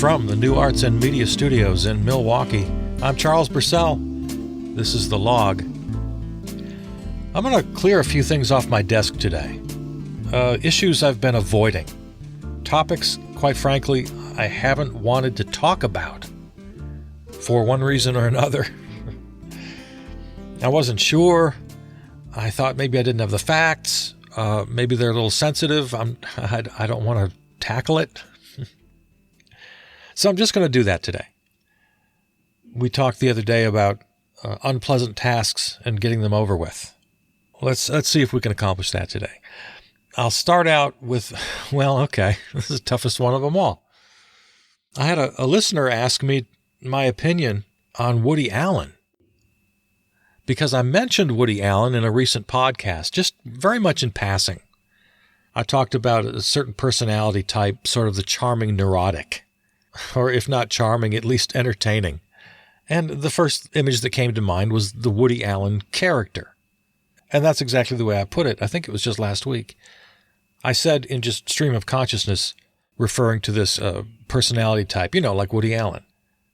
From the New Arts and Media Studios in Milwaukee, I'm Charles Purcell. This is The Log. I'm going to clear a few things off my desk today. Issues I've been avoiding. Topics, quite frankly, I haven't wanted to talk about for one reason or another. I wasn't sure. I thought maybe I didn't have the facts. Maybe they're a little sensitive. I don't want to tackle it. So I'm just going to do that today. We talked the other day about unpleasant tasks and getting them over with. Let's see if we can accomplish that today. I'll start out with, this is the toughest one of them all. I had a listener ask me my opinion on Woody Allen, because I mentioned Woody Allen in a recent podcast, just very much in passing. I talked about a certain personality type, sort of the charming neurotic. Or if not charming, at least entertaining. And the first image that came to mind was the Woody Allen character. And that's exactly the way I put it. I think it was just last week. I said in just stream of consciousness, referring to this personality type, like Woody Allen.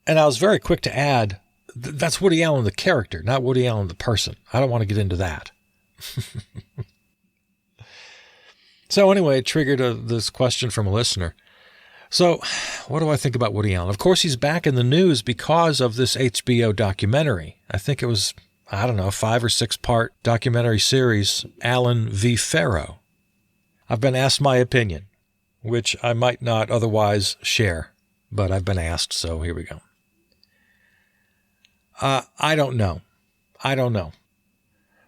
And I was very quick to add, that's Woody Allen the character, not Woody Allen the person. I don't want to get into that. So anyway, it triggered this question from a listener. So, what do I think about Woody Allen? Of course, he's back in the news because of this HBO documentary. I think it was, 5 or 6 part documentary series, Allen v. Farrow. I've been asked my opinion, which I might not otherwise share, but I've been asked, so here we go. I don't know.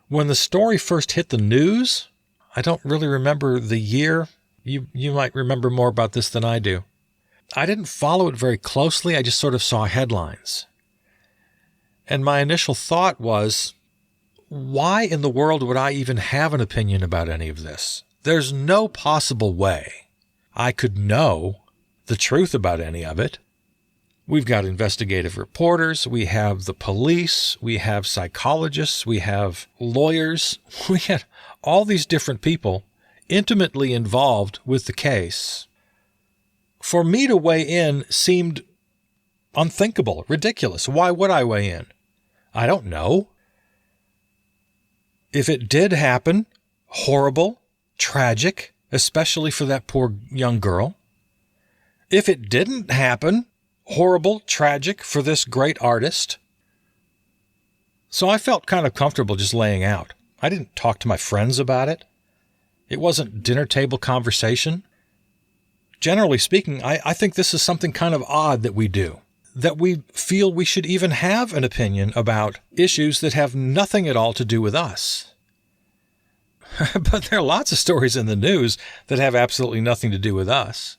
When the story first hit the news, I don't really remember the year. You might remember more about this than I do. I didn't follow it very closely. I just sort of saw headlines. And my initial thought was, why in the world would I even have an opinion about any of this? There's no possible way I could know the truth about any of it. We've got investigative reporters. We have the police. We have psychologists. We have lawyers. We had all these different people intimately involved with the case. For me to weigh in seemed unthinkable, ridiculous. Why would I weigh in? I don't know. If it did happen, horrible, tragic, especially for that poor young girl. If it didn't happen, horrible, tragic for this great artist. So I felt kind of comfortable just laying out. I didn't talk to my friends about it. It wasn't dinner table conversation. Generally speaking, I think this is something kind of odd that we do, that we feel we should even have an opinion about issues that have nothing at all to do with us. But there are lots of stories in the news that have absolutely nothing to do with us.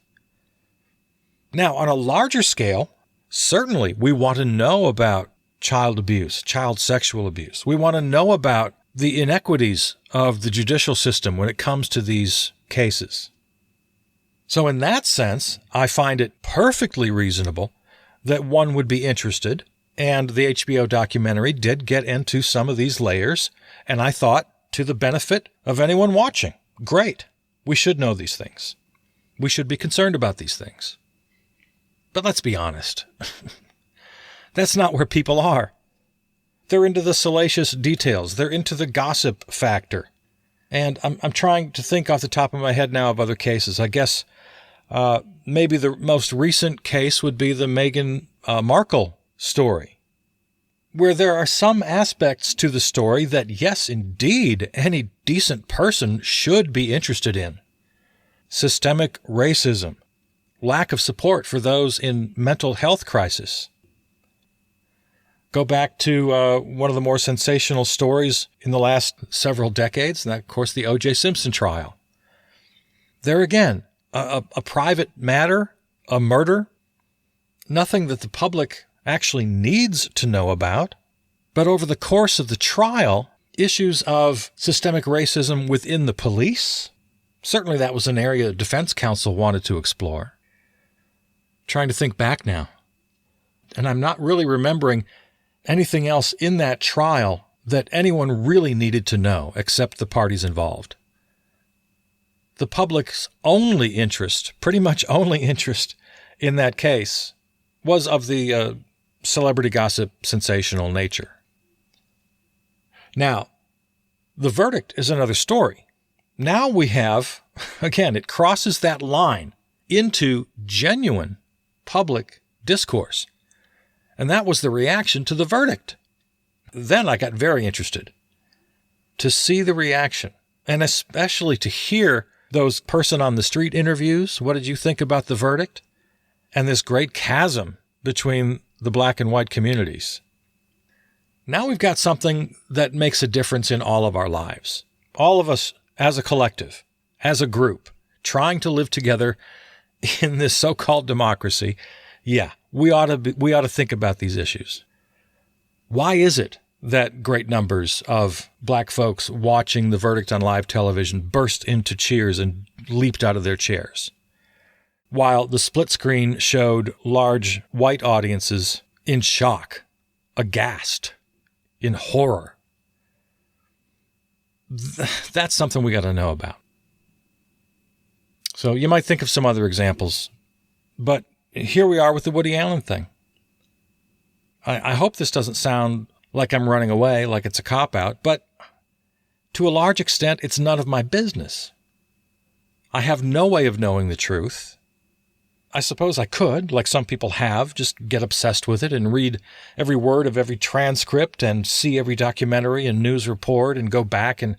Now, on a larger scale, certainly we want to know about child abuse, child sexual abuse. We want to know about the inequities of the judicial system when it comes to these cases. So in that sense, I find it perfectly reasonable that one would be interested, and the HBO documentary did get into some of these layers, and I thought, to the benefit of anyone watching, great, we should know these things. We should be concerned about these things. But let's be honest. That's not where people are. They're into the salacious details. They're into the gossip factor. And I'm trying to think off the top of my head now of other cases. I guess maybe the most recent case would be the Meghan Markle story, where there are some aspects to the story that, yes, indeed, any decent person should be interested in. Systemic racism, lack of support for those in mental health crisis. Go back to one of the more sensational stories in the last several decades, and that, of course, the O.J. Simpson trial. There again, a private matter, a murder, nothing that the public actually needs to know about. But over the course of the trial, issues of systemic racism within the police, certainly that was an area the defense counsel wanted to explore. Trying to think back now. And I'm not really remembering anything else in that trial that anyone really needed to know except the parties involved. The public's only interest, pretty much only interest in that case, was of the celebrity gossip sensational nature. Now, the verdict is another story. Now we have, again, it crosses that line into genuine public discourse. And that was the reaction to the verdict. Then I got very interested to see the reaction, and especially to hear those person on the street interviews. What did you think about the verdict? And this great chasm between the black and white communities. Now we've got something that makes a difference in all of our lives. All of us as a collective, as a group, trying to live together in this so-called democracy. Yeah, we ought to think about these issues. Why is it that great numbers of black folks watching the verdict on live television burst into cheers and leaped out of their chairs, while the split screen showed large white audiences in shock, aghast, in horror? That's something we got to know about. So you might think of some other examples, but here we are with the Woody Allen thing. I hope this doesn't sound like I'm running away, like it's a cop-out, but to a large extent, it's none of my business. I have no way of knowing the truth. I suppose I could, like some people have, just get obsessed with it and read every word of every transcript and see every documentary and news report and go back and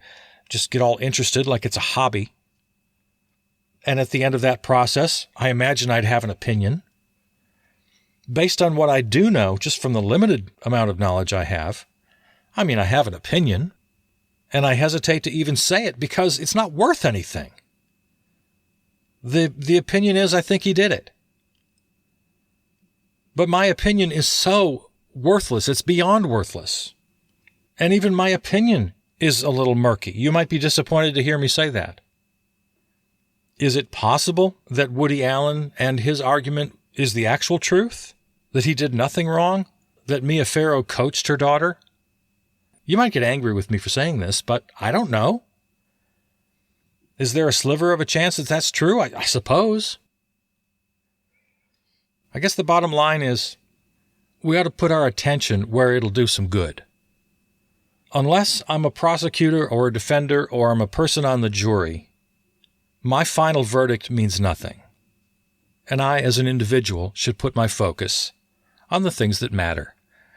just get all interested like it's a hobby. And at the end of that process, I imagine I'd have an opinion. Based on what I do know, just from the limited amount of knowledge I have, I have an opinion, and I hesitate to even say it because it's not worth anything. The opinion is I think he did it. But my opinion is so worthless, it's beyond worthless. And even my opinion is a little murky. You might be disappointed to hear me say that. Is it possible that Woody Allen and his argument is the actual truth? That he did nothing wrong? That Mia Farrow coached her daughter? You might get angry with me for saying this, but I don't know. Is there a sliver of a chance that that's true? I suppose. I guess the bottom line is we ought to put our attention where it'll do some good. Unless I'm a prosecutor or a defender or I'm a person on the jury, my final verdict means nothing. And I, as an individual, should put my focus on the things that matter.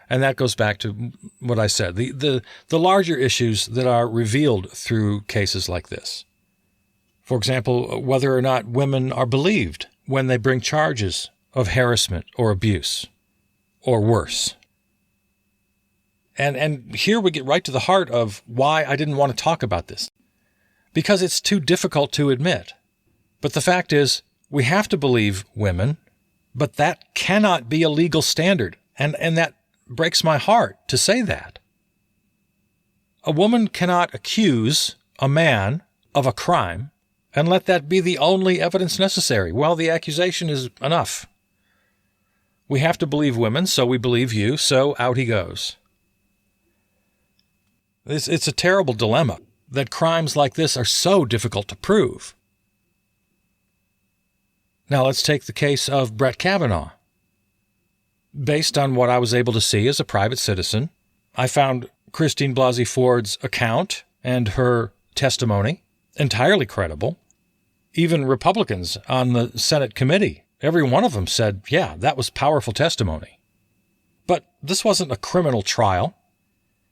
And that goes back to what I said, the larger issues that are revealed through cases like this. For example, whether or not women are believed when they bring charges of harassment or abuse, or worse. And here we get right to the heart of why I didn't want to talk about this. Because it's too difficult to admit. But the fact is, we have to believe women, but that cannot be a legal standard. And that breaks my heart to say that. A woman cannot accuse a man of a crime and let that be the only evidence necessary. Well, the accusation is enough. We have to believe women, so we believe you, so out he goes. It's a terrible dilemma that crimes like this are so difficult to prove. Now let's take the case of Brett Kavanaugh. Based on what I was able to see as a private citizen, I found Christine Blasey Ford's account and her testimony entirely credible. Even Republicans on the Senate committee, every one of them said, yeah, that was powerful testimony. But this wasn't a criminal trial.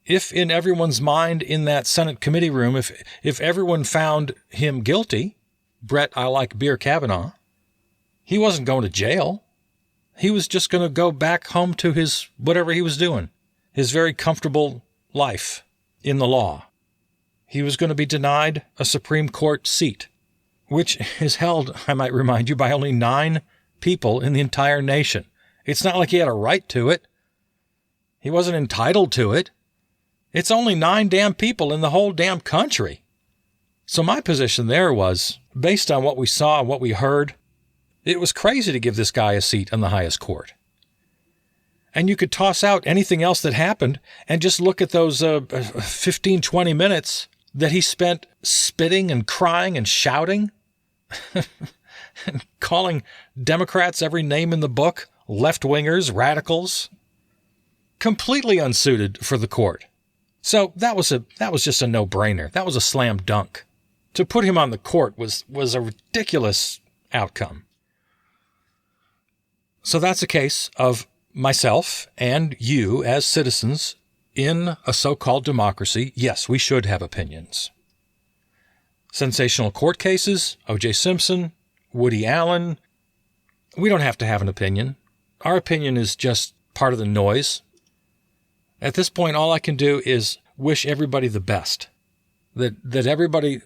If in everyone's mind in that Senate committee room, if everyone found him guilty, Brett I like beer Kavanaugh, he wasn't going to jail. He was just going to go back home to his whatever he was doing, his very comfortable life in the law. He was going to be denied a Supreme Court seat, which is held, I might remind you, by only 9 people in the entire nation. It's not like he had a right to it. He wasn't entitled to it. It's only 9 damn people in the whole damn country. So my position there was, based on what we saw and what we heard, it was crazy to give this guy a seat on the highest court. And you could toss out anything else that happened and just look at those 15, 20 minutes that he spent spitting and crying and shouting and calling Democrats every name in the book, left-wingers, radicals, completely unsuited for the court. So that was just a no-brainer. That was a slam dunk. To put him on the court was a ridiculous outcome. So that's a case of myself and you as citizens in a so-called democracy. Yes, we should have opinions. Sensational court cases, O.J. Simpson, Woody Allen, we don't have to have an opinion. Our opinion is just part of the noise. At this point, all I can do is wish everybody the best, that everybody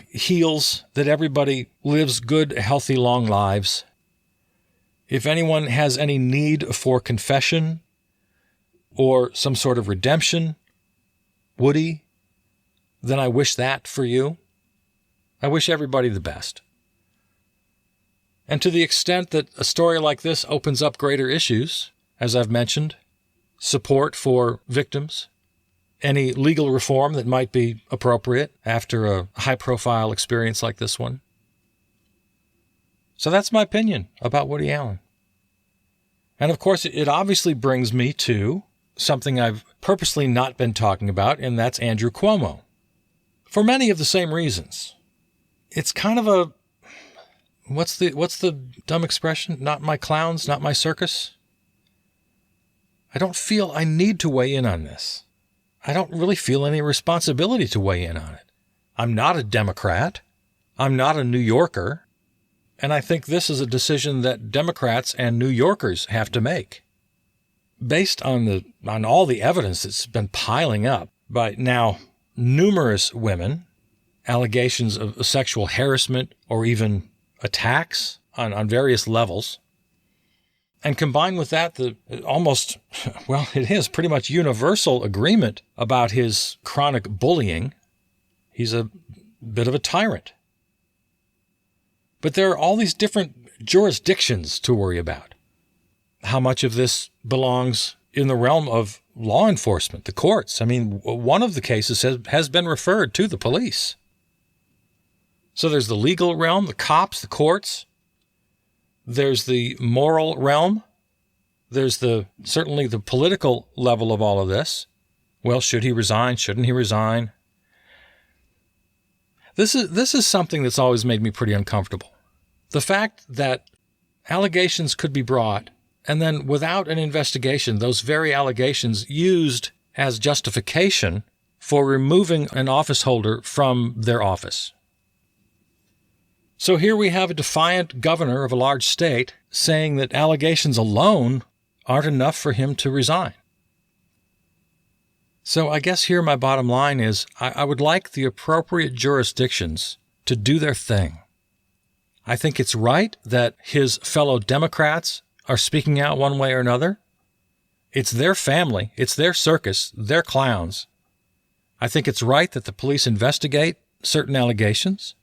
heals, that everybody lives good, healthy, long lives. If anyone has any need for confession or some sort of redemption, Woody, then I wish that for you. I wish everybody the best. And to the extent that a story like this opens up greater issues, as I've mentioned, support for victims, any legal reform that might be appropriate after a high-profile experience like this one. So that's my opinion about Woody Allen. And of course, it obviously brings me to something I've purposely not been talking about, and that's Andrew Cuomo. For many of the same reasons. It's kind of a, what's the dumb expression? Not my clowns, not my circus. I don't feel I need to weigh in on this. I don't really feel any responsibility to weigh in on it. I'm not a Democrat. I'm not a New Yorker. And I think this is a decision that Democrats and New Yorkers have to make. Based on all the evidence that's been piling up by now numerous women, allegations of sexual harassment or even attacks on various levels, and combined with that, it is pretty much universal agreement about his chronic bullying. He's a bit of a tyrant. But there are all these different jurisdictions to worry about. How much of this belongs in the realm of law enforcement, the courts? I mean, one of the cases has been referred to the police. So there's the legal realm, the cops, the courts. There's the moral realm. There's certainly the political level of all of this. Well, should he resign? Shouldn't he resign? This is something that's always made me pretty uncomfortable. The fact that allegations could be brought, and then without an investigation, those very allegations used as justification for removing an office holder from their office. So here we have a defiant governor of a large state saying that allegations alone aren't enough for him to resign. So I guess here my bottom line is I would like the appropriate jurisdictions to do their thing. I think it's right that his fellow Democrats are speaking out one way or another. It's their family. It's their circus. Their clowns. I think it's right that the police investigate certain allegations.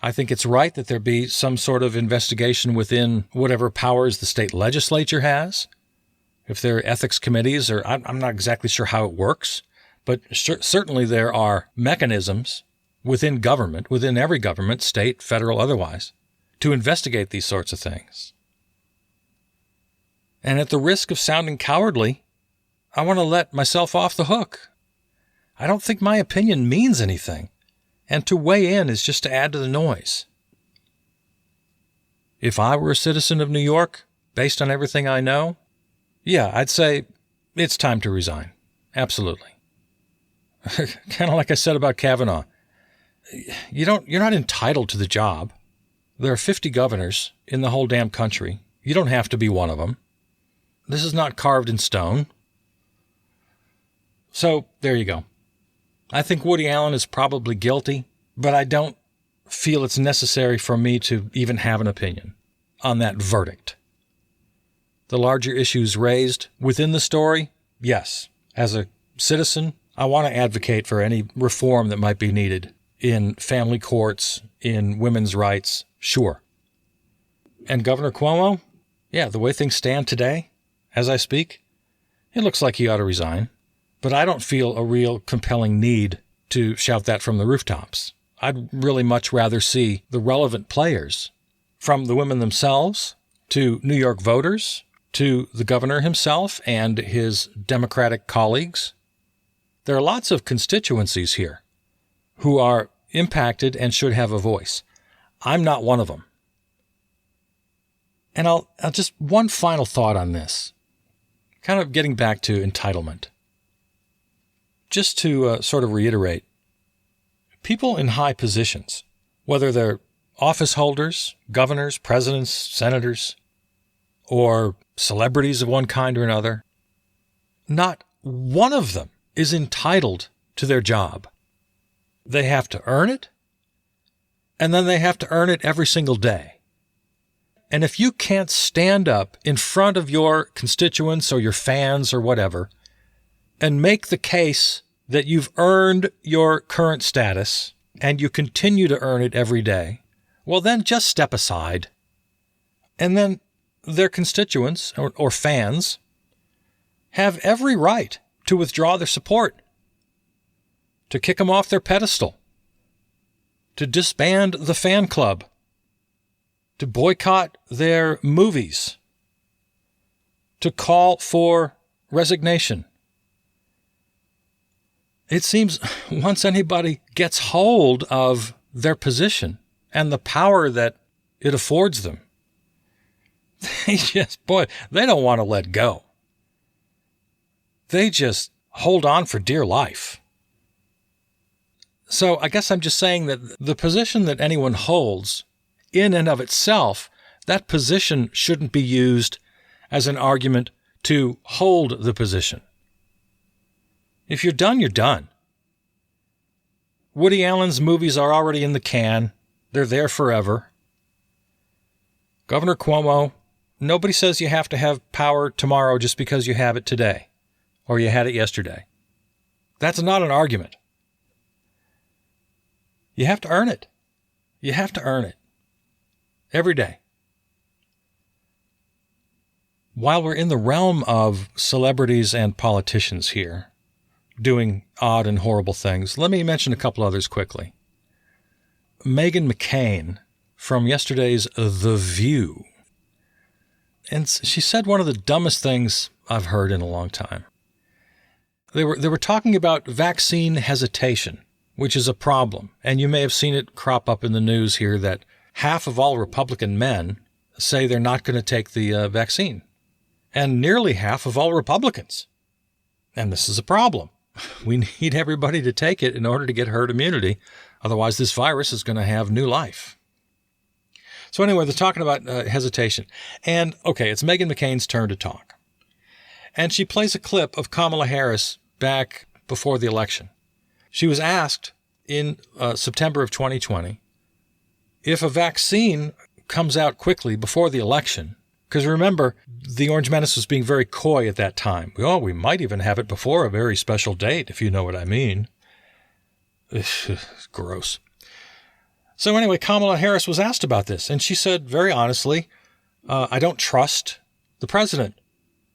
I think it's right that there be some sort of investigation within whatever powers the state legislature has. If there are ethics committees, or I'm not exactly sure how it works, but certainly there are mechanisms within government, within every government, state, federal, otherwise, to investigate these sorts of things. And at the risk of sounding cowardly, I want to let myself off the hook. I don't think my opinion means anything. And to weigh in is just to add to the noise. If I were a citizen of New York, based on everything I know, yeah, I'd say it's time to resign. Absolutely. Kind of like I said about Kavanaugh. You're not entitled to the job. There are 50 governors in the whole damn country. You don't have to be one of them. This is not carved in stone. So there you go. I think Woody Allen is probably guilty, but I don't feel it's necessary for me to even have an opinion on that verdict. The larger issues raised within the story, yes. As a citizen, I want to advocate for any reform that might be needed in family courts, in women's rights, sure. And Governor Cuomo, yeah, the way things stand today, as I speak, It looks like he ought to resign, but I don't feel a real compelling need to shout that from the rooftops. I'd really much rather see the relevant players, from the women themselves to New York voters to the governor himself and his Democratic colleagues. There are lots of constituencies here who are impacted and should have a voice. I'm not one of them. And I'll just one final thought on this, kind of getting back to entitlement. Just to sort of reiterate, people in high positions, whether they're office holders, governors, presidents, senators, or celebrities of one kind or another, not one of them is entitled to their job. They have to earn it, and then they have to earn it every single day. And if you can't stand up in front of your constituents or your fans or whatever and make the case that you've earned your current status and you continue to earn it every day, well, then just step aside. And then their constituents or fans have every right to withdraw their support, to kick them off their pedestal, to disband the fan club, to boycott their movies, to call for resignation. It seems once anybody gets hold of their position and the power that it affords them, they don't want to let go. They just hold on for dear life. So I guess I'm just saying that the position that anyone holds in and of itself, that position shouldn't be used as an argument to hold the position. If you're done, you're done. Woody Allen's movies are already in the can. They're there forever. Governor Cuomo, nobody says you have to have power tomorrow just because you have it today or you had it yesterday. That's not an argument. You have to earn it. You have to earn it. Every day. While we're in the realm of celebrities and politicians here, doing odd and horrible things, let me mention a couple others quickly. Meghan McCain from yesterday's The View. And she said one of the dumbest things I've heard in a long time. They were talking about vaccine hesitation, which is a problem. And you may have seen it crop up in the news here that half of all Republican men say they're not going to take the vaccine, and nearly half of all Republicans. And this is a problem. We need everybody to take it in order to get herd immunity. Otherwise, this virus is going to have new life. So anyway, they're talking about hesitation. And, okay, it's Meghan McCain's turn to talk. And she plays a clip of Kamala Harris back before the election. She was asked in September of 2020, if a vaccine comes out quickly before the election, because remember, the Orange Menace was being very coy at that time. We might even have it before a very special date, if you know what I mean. Gross. So anyway, Kamala Harris was asked about this, and she said very honestly, I don't trust the president.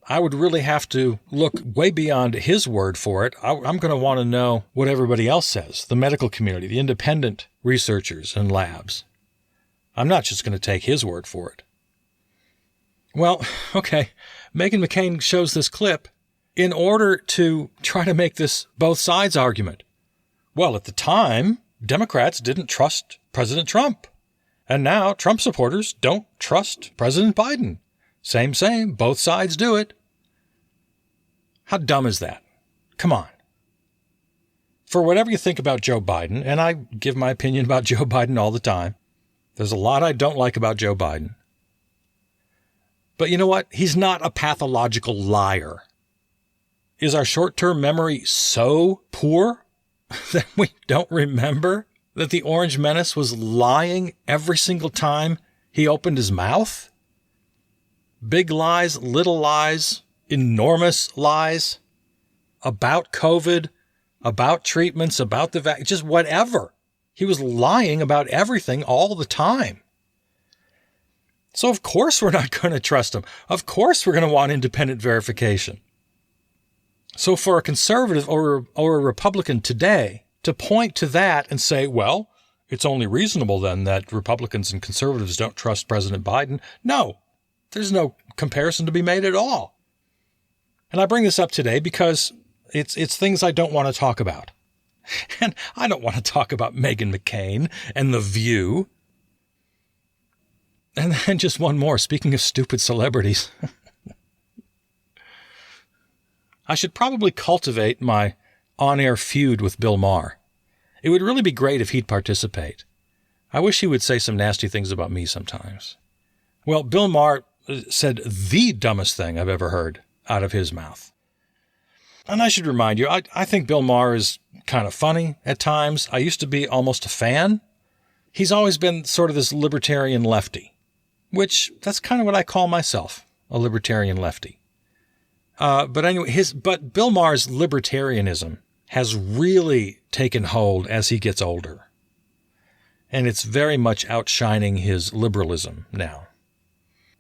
I would really have to look way beyond his word for it. I'm going to want to know what everybody else says, the medical community, the independent researchers and labs. I'm not just going to take his word for it. Well, okay, Meghan McCain shows this clip in order to try to make this both sides argument. Well, at the time, Democrats didn't trust President Trump. And now Trump supporters don't trust President Biden. Same, both sides do it. How dumb is that? Come on. For whatever you think about Joe Biden, and I give my opinion about Joe Biden all the time, there's a lot I don't like about Joe Biden. But you know what? He's not a pathological liar. Is our short-term memory so poor that we don't remember that the Orange Menace was lying every single time he opened his mouth? Big lies, little lies, enormous lies about COVID, about treatments, about the vaccine, just whatever. He was lying about everything all the time. So of course we're not going to trust him. Of course we're going to want independent verification. So for a conservative or a Republican today to point to that and say, well, it's only reasonable then that Republicans and conservatives don't trust President Biden. No, there's no comparison to be made at all. And I bring this up today because it's things I don't want to talk about. And I don't want to talk about Meghan McCain and The View. And then just one more, speaking of stupid celebrities. I should probably cultivate my on-air feud with Bill Maher. It would really be great if he'd participate. I wish he would say some nasty things about me sometimes. Well, Bill Maher said the dumbest thing I've ever heard out of his mouth. And I should remind you, I think Bill Maher is kind of funny at times. I used to be almost a fan. He's always been sort of this libertarian lefty, which that's kind of what I call myself, a libertarian lefty. But anyway, but Bill Maher's libertarianism has really taken hold as he gets older. And it's very much outshining his liberalism now.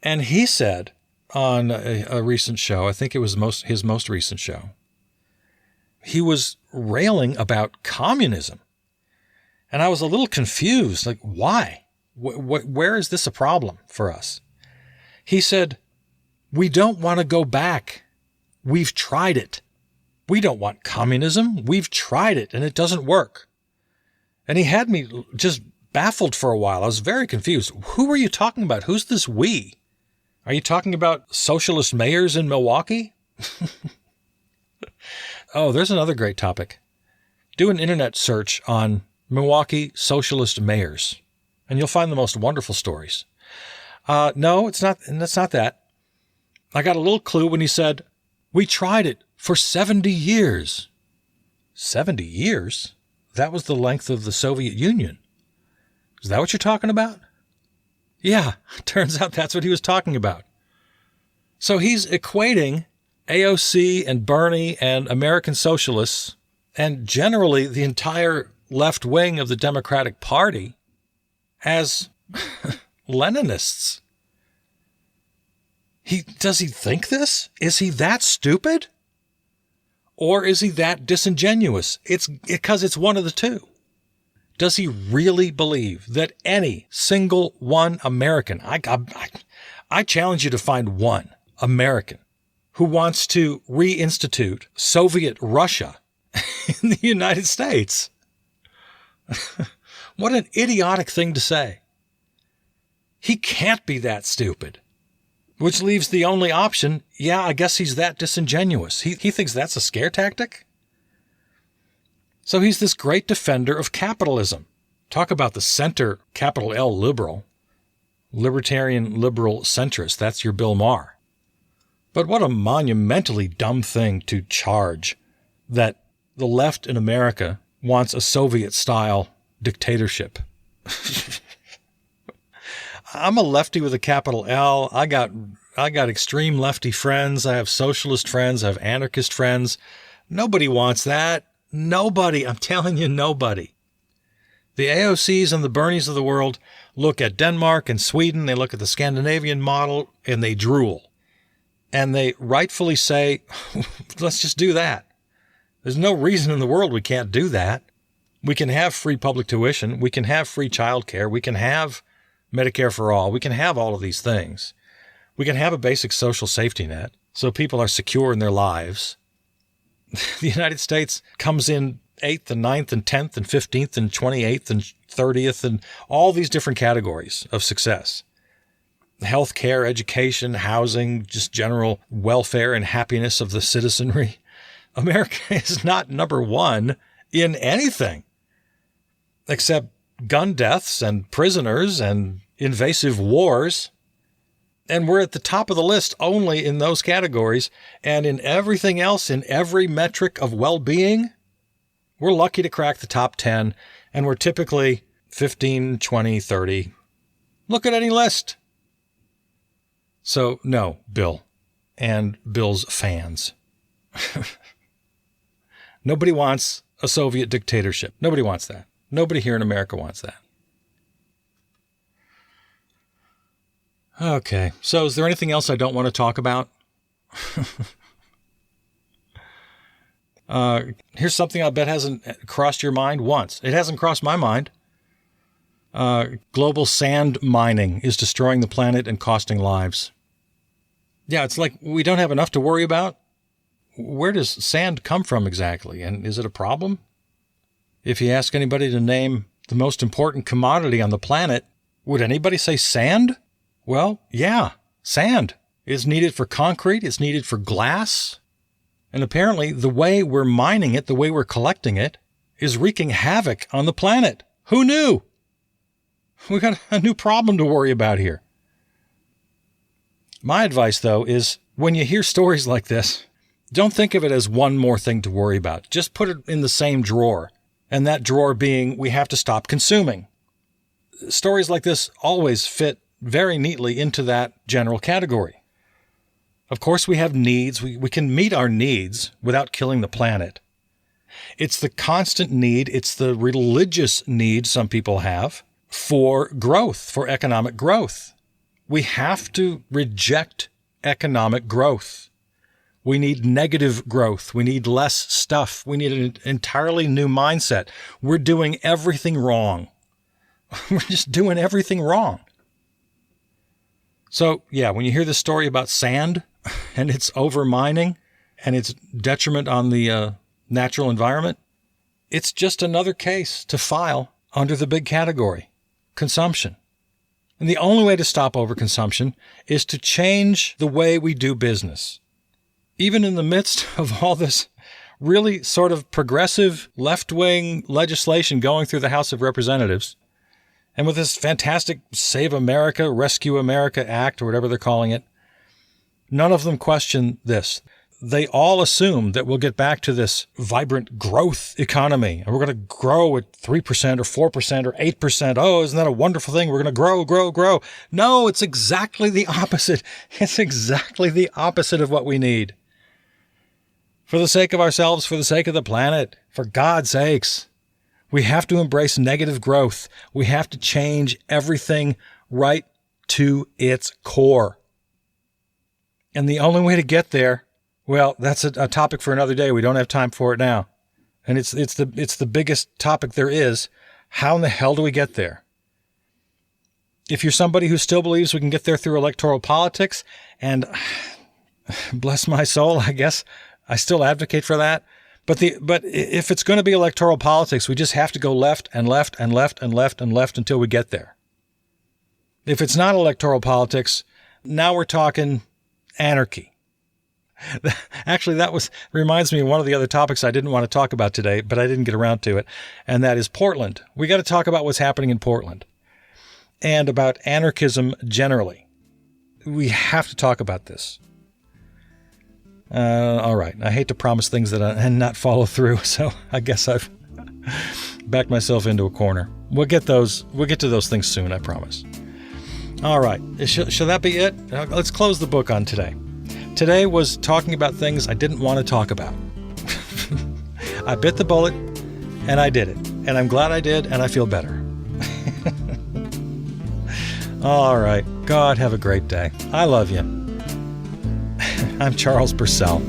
And he said on a recent show, I think it was his most recent show, he was railing about communism. And I was a little confused, like, why? Where is this a problem for us? He said, we don't want to go back. We've tried it. We don't want communism. We've tried it, and it doesn't work. And he had me just baffled for a while. I was very confused. Who are you talking about? Who's this we? Are you talking about socialist mayors in Milwaukee? Oh, there's another great topic. Do an internet search on Milwaukee socialist mayors, and you'll find the most wonderful stories. No, it's not. And that's not that. I got a little clue when he said, we tried it for 70 years. 70 years? That was the length of the Soviet Union. Is that what you're talking about? Yeah, turns out that's what he was talking about. So he's equating AOC and Bernie and American socialists and generally the entire left wing of the Democratic Party as Leninists. Does he think this? Is he that stupid? Or is he that disingenuous? It's because it's one of the two. Does he really believe that any single one American, I challenge you to find one American who wants to reinstitute Soviet Russia in the United States? What an idiotic thing to say. He can't be that stupid. Which leaves the only option, yeah, I guess he's that disingenuous. He thinks that's a scare tactic? So he's this great defender of capitalism. Talk about the center, capital L liberal. Libertarian liberal centrist. That's your Bill Maher. But what a monumentally dumb thing to charge that the left in America wants a Soviet-style dictatorship. I'm a lefty with a capital L. I got extreme lefty friends. I have socialist friends. I have anarchist friends. Nobody wants that. Nobody. I'm telling you, nobody. The AOCs and the Bernies of the world look at Denmark and Sweden. They look at the Scandinavian model and they drool. And they rightfully say, let's just do that. There's no reason in the world we can't do that. We can have free public tuition. We can have free childcare. We can have Medicare for all. We can have all of these things. We can have a basic social safety net so people are secure in their lives. The United States comes in 8th and 9th and 10th and 15th and 28th and 30th and all these different categories of success. Healthcare, education, housing, just general welfare and happiness of the citizenry. America is not number one in anything except gun deaths and prisoners and invasive wars. And we're at the top of the list only in those categories. And in everything else, in every metric of well-being, we're lucky to crack the top 10. And we're typically 15, 20, 30. Look at any list. So no, Bill and Bill's fans. Nobody wants a Soviet dictatorship. Nobody wants that. Nobody here in America wants that. Okay, so is there anything else I don't want to talk about? Here's something I bet hasn't crossed your mind once. It hasn't crossed my mind. Global sand mining is destroying the planet and costing lives. Yeah, it's like we don't have enough to worry about. Where does sand come from exactly? And is it a problem? If you ask anybody to name the most important commodity on the planet, would anybody say sand? Well, yeah, sand. It's needed for concrete. It's needed for glass. And apparently the way we're mining it, the way we're collecting it, is wreaking havoc on the planet. Who knew? We got a new problem to worry about here. My advice, though, is when you hear stories like this, don't think of it as one more thing to worry about. Just put it in the same drawer. And that drawer being, we have to stop consuming. Stories like this always fit very neatly into that general category. Of course, we have needs. We can meet our needs without killing the planet. It's the constant need. It's the religious need some people have for growth, for economic growth. We have to reject economic growth. We need negative growth. We need less stuff. We need an entirely new mindset. We're doing everything wrong. We're just doing everything wrong. So, yeah, when you hear this story about sand and its over-mining and its detriment on the natural environment, it's just another case to file under the big category, consumption. And the only way to stop overconsumption is to change the way we do business. Even in the midst of all this really sort of progressive left-wing legislation going through the House of Representatives, and with this fantastic Save America, Rescue America Act, or whatever they're calling it, none of them question this. They all assume that we'll get back to this vibrant growth economy, and we're going to grow at 3% or 4% or 8%. Oh, isn't that a wonderful thing? We're going to grow. No, it's exactly the opposite. It's exactly the opposite of what we need. For the sake of ourselves, for the sake of the planet, for God's sakes, we have to embrace negative growth. We have to change everything right to its core. And the only way to get there, well, that's a topic for another day. We don't have time for it now. And it's the biggest topic there is. How in the hell do we get there? If you're somebody who still believes we can get there through electoral politics, and bless my soul, I guess I still advocate for that. But if it's going to be electoral politics, we just have to go left and left and left and left and left until we get there. If it's not electoral politics, now we're talking anarchy. Actually, that reminds me of one of the other topics I didn't want to talk about today, but I didn't get around to it, and that is Portland. We got to talk about what's happening in Portland and about anarchism generally. We have to talk about this. All right. I hate to promise things and not follow through, so I guess I've backed myself into a corner. We'll get to those things soon, I promise. All right. Shall that be it? Let's close the book on today. Today was talking about things I didn't want to talk about. I bit the bullet, and I did it. And I'm glad I did, and I feel better. All right. God, have a great day. I love you. I'm Charles Purcell.